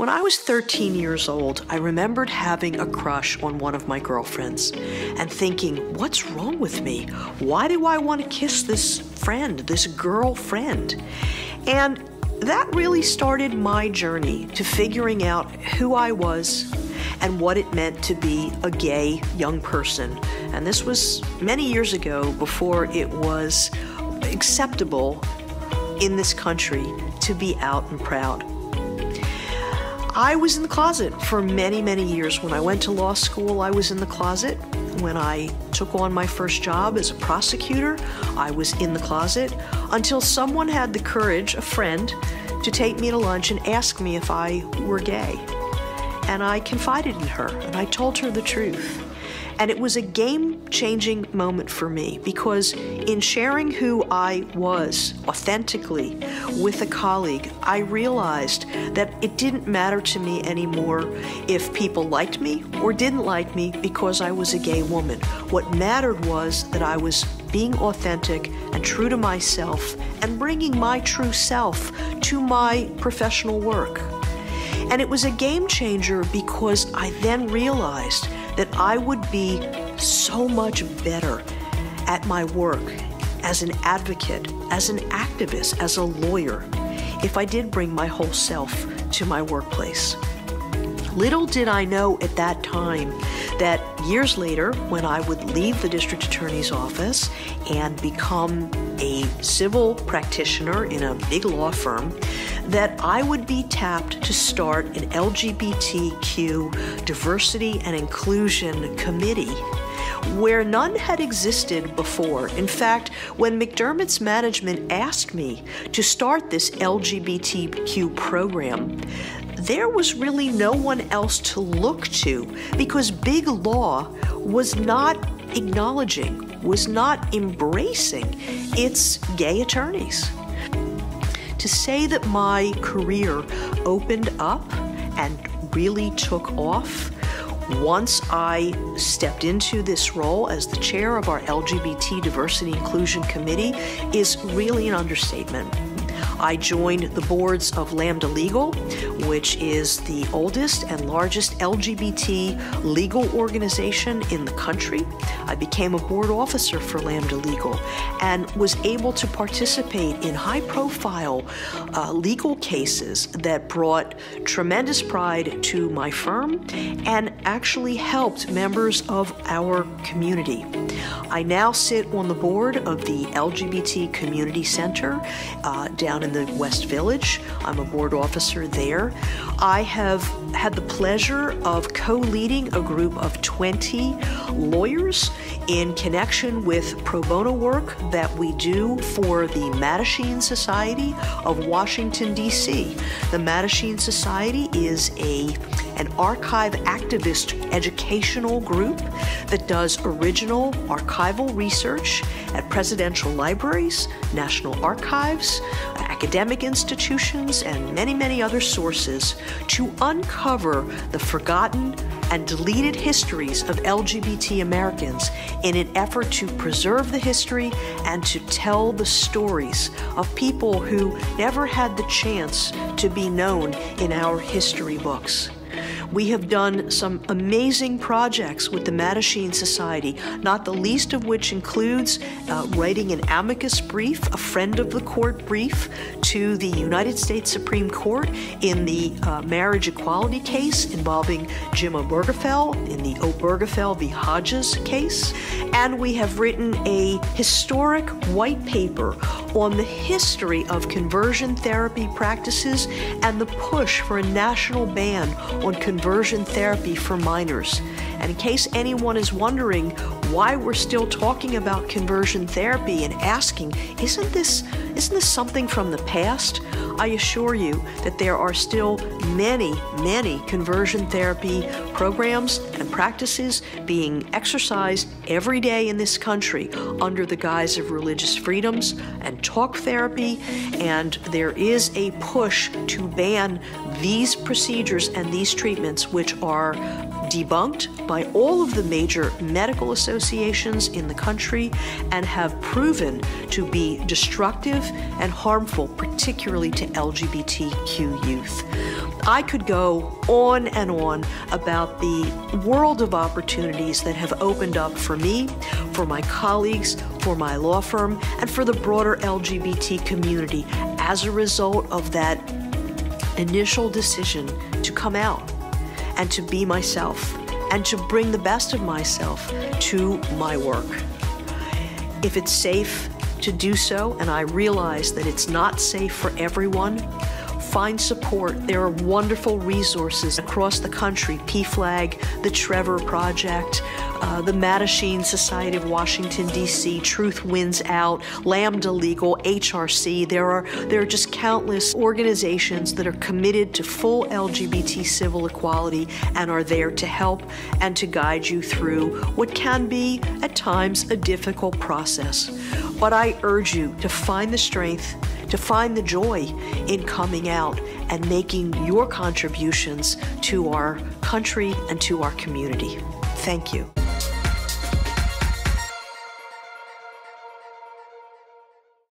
When I was 13 years old, I remembered having a crush on one of my girlfriends and thinking, what's wrong with me? Why do I want to kiss this friend, this girlfriend? And that really started my journey to figuring out who I was and what it meant to be a gay young person. And this was many years ago, before it was acceptable in this country to be out and proud. I was in the closet for many, many years. When I went to law school, I was in the closet. When I took on my first job as a prosecutor, I was in the closet until someone had the courage, a friend, to take me to lunch and ask me if I were gay. And I confided in her, and I told her the truth. And it was a game-changing moment for me, because in sharing who I was authentically with a colleague, I realized that it didn't matter to me anymore if people liked me or didn't like me because I was a gay woman. What mattered was that I was being authentic and true to myself and bringing my true self to my professional work. And it was a game changer because I then realized that I would be so much better at my work as an advocate, as an activist, as a lawyer, if I did bring my whole self to my workplace. Little did I know at that time that years later, when I would leave the district attorney's office and become a civil practitioner in a big law firm, that I would be tapped to start an LGBTQ diversity and inclusion committee where none had existed before. In fact, when McDermott's management asked me to start this LGBTQ program, there was really no one else to look to, because big law was not acknowledging, was not embracing its gay attorneys. To say that my career opened up and really took off once I stepped into this role as the chair of our LGBT Diversity Inclusion Committee is really an understatement. I joined the boards of Lambda Legal, which is the oldest and largest LGBT legal organization in the country. I became a board officer for Lambda Legal and was able to participate in high-profile legal cases that brought tremendous pride to my firm and actually helped members of our community. I now sit on the board of the LGBT Community Center down in the West Village. I'm a board officer there. I have had the pleasure of co-leading a group of 20 lawyers in connection with pro bono work that we do for the Mattachine Society of Washington, D.C. The Mattachine Society is an archive activist educational group that does original archival research at presidential libraries, national archives, academic institutions, and many, many other sources to uncover the forgotten and deleted histories of LGBT Americans in an effort to preserve the history and to tell the stories of people who never had the chance to be known in our history books. We have done some amazing projects with the Mattachine Society, not the least of which includes writing an amicus brief, a friend of the court brief, to the United States Supreme Court in the marriage equality case involving Jim Obergefell, in the Obergefell v. Hodges case. And we have written a historic white paper on the history of conversion therapy practices and the push for a national ban on conversion therapy for minors. And in case anyone is wondering why we're still talking about conversion therapy and asking, isn't this something from the past? I assure you that there are still many, many conversion therapy programs and practices being exercised every day in this country under the guise of religious freedoms and talk therapy, and there is a push to ban these procedures and these treatments, which are debunked by all of the major medical associations in the country and have proven to be destructive and harmful, particularly to LGBTQ youth. I could go on and on about the world of opportunities that have opened up for me, for my colleagues, for my law firm, and for the broader LGBT community as a result of that initial decision to come out and to be myself and to bring the best of myself to my work. If it's safe to do so, and I realize that it's not safe for everyone, find support. There are wonderful resources across the country, PFLAG, the Trevor Project, the Mattachine Society of Washington, D.C., Truth Wins Out, Lambda Legal, HRC. There are just countless organizations that are committed to full LGBT civil equality and are there to help and to guide you through what can be, at times, a difficult process. But I urge you to find the strength, to find the joy in coming out and making your contributions to our country and to our community. Thank you.